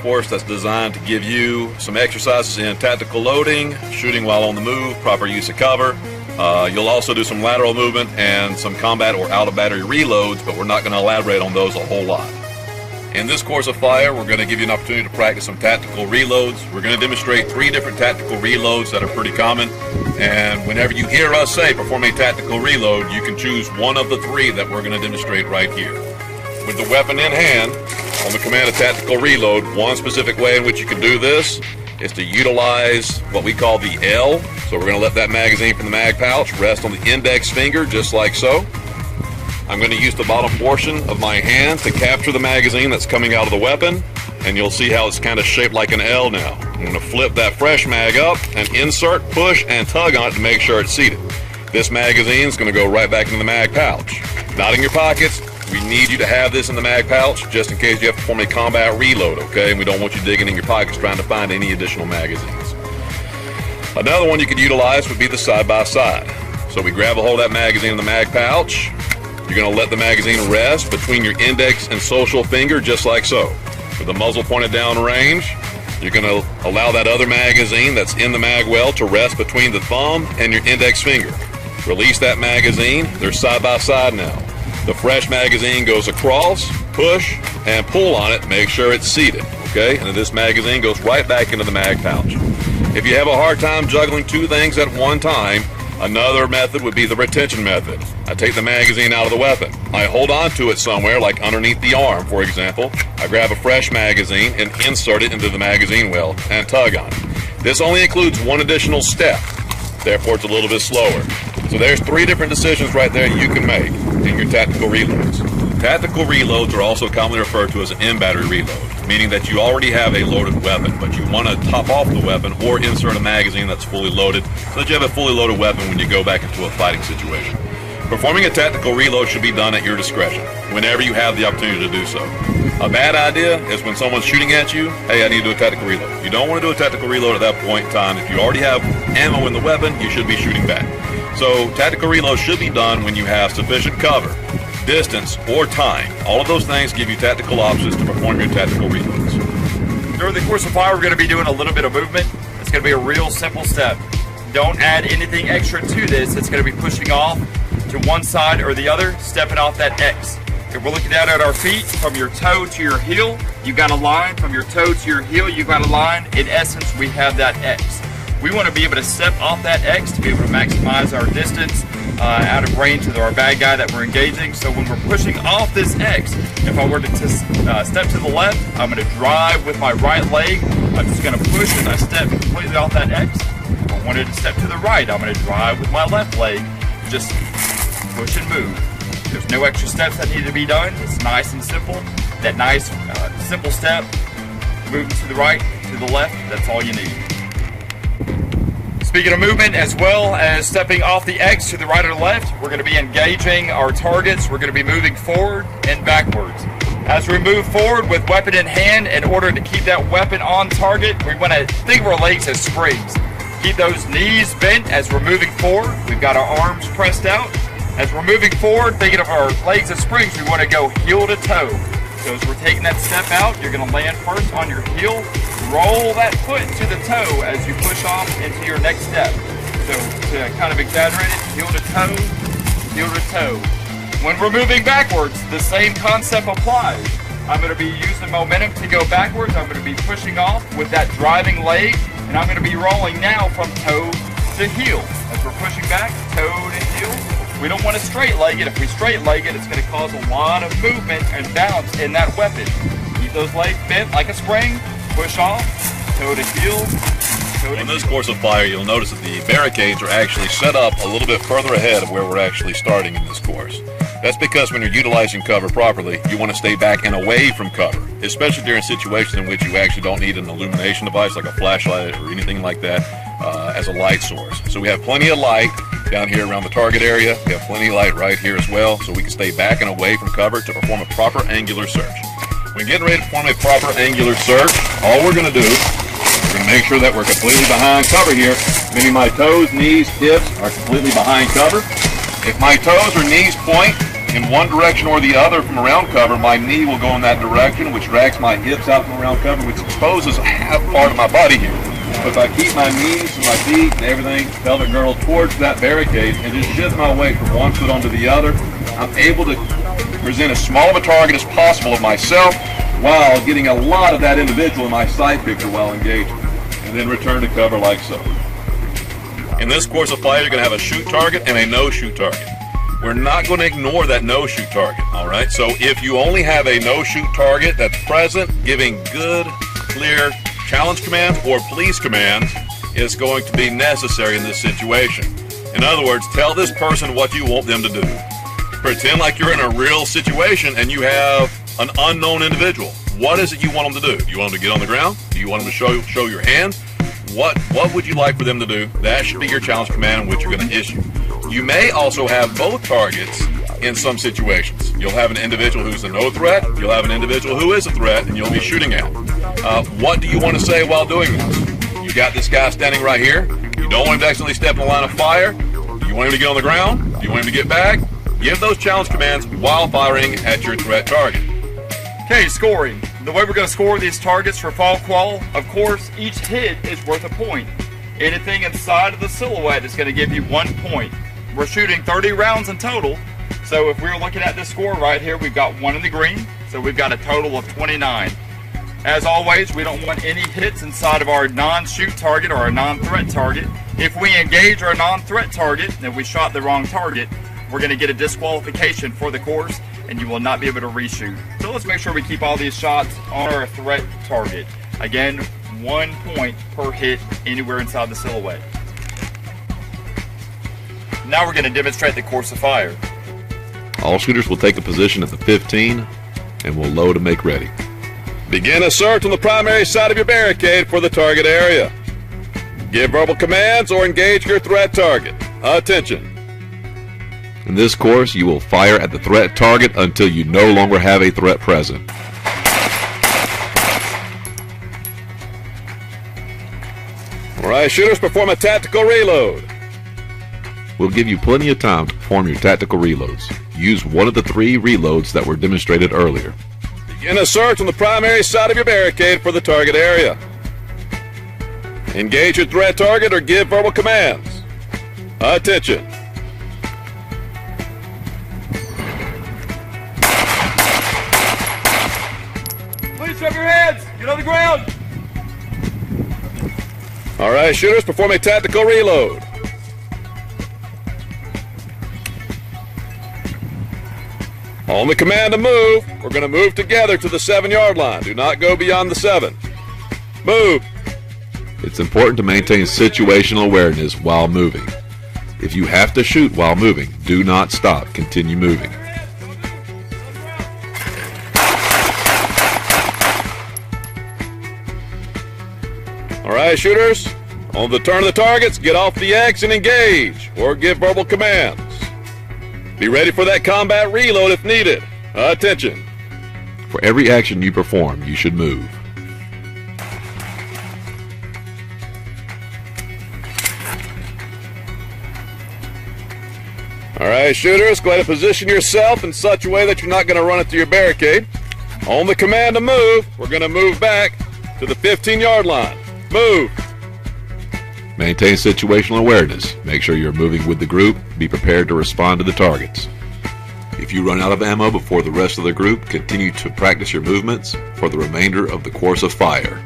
course that's designed to give you some exercises in tactical loading, shooting while on the move, proper use of cover. You'll also do some lateral movement and some combat or out of battery reloads, but we're not going to elaborate on those a whole lot. In this course of fire, we're going to give you an opportunity to practice some tactical reloads. We're going to demonstrate 3 different tactical reloads that are pretty common. And whenever you hear us say perform a tactical reload, you can choose one of the 3 that we're going to demonstrate right here. With the weapon in hand, on the command of tactical reload, one specific way in which you can do this is to utilize what we call the L. So we're going to let that magazine from the mag pouch rest on the index finger, just like so. I'm going to use the bottom portion of my hand to capture the magazine that's coming out of the weapon, and you'll see how it's kind of shaped like an L now. I'm going to flip that fresh mag up and insert, push, and tug on it to make sure it's seated. This magazine is going to go right back into the mag pouch. Not in your pockets. We need you to have this in the mag pouch just in case you have to perform a combat reload, okay? And we don't want you digging in your pockets trying to find any additional magazines. Another one you could utilize would be the side-by-side. So we grab a hold of that magazine in the mag pouch. You're going to let the magazine rest between your index and social finger, just like so. With the muzzle pointed down range, you're going to allow that other magazine that's in the mag well to rest between the thumb and your index finger. Release that magazine. They're side by side now. The fresh magazine goes across, push, and pull on it. Make sure it's seated, okay? And then this magazine goes right back into the mag pouch. If you have a hard time juggling 2 things at one time, another method would be the retention method. I take the magazine out of the weapon. I hold on to it somewhere, like underneath the arm, for example. I grab a fresh magazine and insert it into the magazine well and tug on it. This only includes one additional step, therefore it's a little bit slower. So there's 3 different decisions right there you can make in your tactical reloads. Tactical reloads are also commonly referred to as an in-battery reload, meaning that you already have a loaded weapon, but you want to top off the weapon or insert a magazine that's fully loaded so that you have a fully loaded weapon when you go back into a fighting situation. Performing a tactical reload should be done at your discretion, whenever you have the opportunity to do so. A bad idea is when someone's shooting at you, hey, I need to do a tactical reload. You don't want to do a tactical reload at that point in time. If you already have ammo in the weapon, you should be shooting back. So tactical reload should be done when you have sufficient cover, distance, or time. All of those things give you tactical options to perform your tactical reloads. During the course of fire, we're going to be doing a little bit of movement. It's going to be a real simple step. Don't add anything extra to this. It's going to be pushing off to one side or the other, stepping off that X. If we're looking down at our feet, from your toe to your heel, you got a line. From your toe to your heel, you got a line. In essence, we have that X. We want to be able to step off that X to be able to maximize our distance out of range of our bad guy that we're engaging. So when we're pushing off this X, if I were to step to the left, I'm going to drive with my right leg. I'm just going to push as I step completely off that X. If I wanted to step to the right, I'm going to drive with my left leg. Just push and move. There's no extra steps that need to be done. It's nice and simple. That nice, simple step, moving to the right, to the left, that's all you need. Speaking of movement, as well as stepping off the X to the right or left, we're going to be engaging our targets. We're going to be moving forward and backwards. As we move forward with weapon in hand, in order to keep that weapon on target, we want to think of our legs as springs. Keep those knees bent as we're moving forward. We've got our arms pressed out. As we're moving forward, thinking of our legs as springs, we want to go heel to toe. So as we're taking that step out, you're going to land first on your heel, roll that foot to the toe as you push off into your next step. So to kind of exaggerate it, heel to toe, heel to toe. When we're moving backwards, the same concept applies. I'm going to be using momentum to go backwards. I'm going to be pushing off with that driving leg, and I'm going to be rolling now from toe to heel. As we're pushing back, toe to heel. We don't want to straight leg it. If we straight leg it, it's going to cause a lot of movement and bounce in that weapon. Keep those legs bent like a spring. Push off, toe to heel, toe to heel. On this course of fire, you'll notice that the barricades are actually set up a little bit further ahead of where we're actually starting in this course. That's because when you're utilizing cover properly, you want to stay back and away from cover, especially during situations in which you actually don't need an illumination device like a flashlight or anything like that as a light source. So we have plenty of light down here around the target area. We have plenty of light right here as well, so we can stay back and away from cover to perform a proper angular search. When getting ready to perform a proper angular search, all we're going to do, we're going to make sure that we're completely behind cover here, meaning my toes, knees, hips are completely behind cover. If my toes or knees point in one direction or the other from around cover, my knee will go in that direction, which drags my hips out from around cover, which exposes a half part of my body here. But if I keep my knees and my feet and everything, pelvic girdle towards that barricade, and just shift my weight from one foot onto the other, I'm able to present as small of a target as possible of myself while getting a lot of that individual in my sight picture while engaging, and then return to cover like so. In this course of fire, you're going to have a shoot target and a no-shoot target. We're not going to ignore that no-shoot target, all right? So if you only have a no-shoot target that's present, giving good, clear challenge commands or police commands is going to be necessary in this situation. In other words, tell this person what you want them to do. Pretend like you're in a real situation and you have an unknown individual. What is it you want them to do? Do you want them to get on the ground? Do you want them to show your hands? What would you like for them to do? That should be your challenge command in which you're going to issue. You may also have both targets in some situations. You'll have an individual who's a no threat, you'll have an individual who is a threat, and you'll be shooting at. What do you want to say while doing this? You got this guy standing right here. You don't want him to accidentally step in the line of fire. Do you want him to get on the ground? Do you want him to get back? Give those challenge commands while firing at your threat target. Okay, scoring. The way we're going to score these targets for fall qual, of course, each hit is worth a point. Anything inside of the silhouette is going to give you 1 point. We're shooting 30 rounds in total, so if we're looking at this score right here, we've got 1 in the green, so we've got a total of 29. As always, we don't want any hits inside of our non-shoot target or our non-threat target. If we engage our non-threat target and we shot the wrong target, we're going to get a disqualification for the course and you will not be able to reshoot. So let's make sure we keep all these shots on our threat target. Again, 1 point per hit anywhere inside the silhouette. Now we're going to demonstrate the course of fire. All shooters will take a position at the 15 and will load and make ready. Begin a search on the primary side of your barricade for the target area. Give verbal commands or engage your threat target. Attention. In this course, you will fire at the threat target until you no longer have a threat present. Alright, shooters, perform a tactical reload. We'll give you plenty of time to perform your tactical reloads. Use one of the 3 reloads that were demonstrated earlier. Begin a search on the primary side of your barricade for the target area. Engage your threat target or give verbal commands. Attention. Please drop your hands. Get on the ground. All right, shooters, perform a tactical reload. On the command to move, we're going to move together to the 7-yard line. Do not go beyond the 7. Move. It's important to maintain situational awareness while moving. If you have to shoot while moving, do not stop. Continue moving. All right, shooters, on the turn of the targets, get off the X and engage, or give verbal commands. Be ready for that combat reload if needed. Attention. For every action you perform, you should move. All right, shooters, go ahead and position yourself in such a way that you're not going to run into your barricade. On the command to move, we're going to move back to the 15-yard line. Move. Maintain situational awareness. Make sure you're moving with the group. Be prepared to respond to the targets. If you run out of ammo before the rest of the group, continue to practice your movements for the remainder of the course of fire.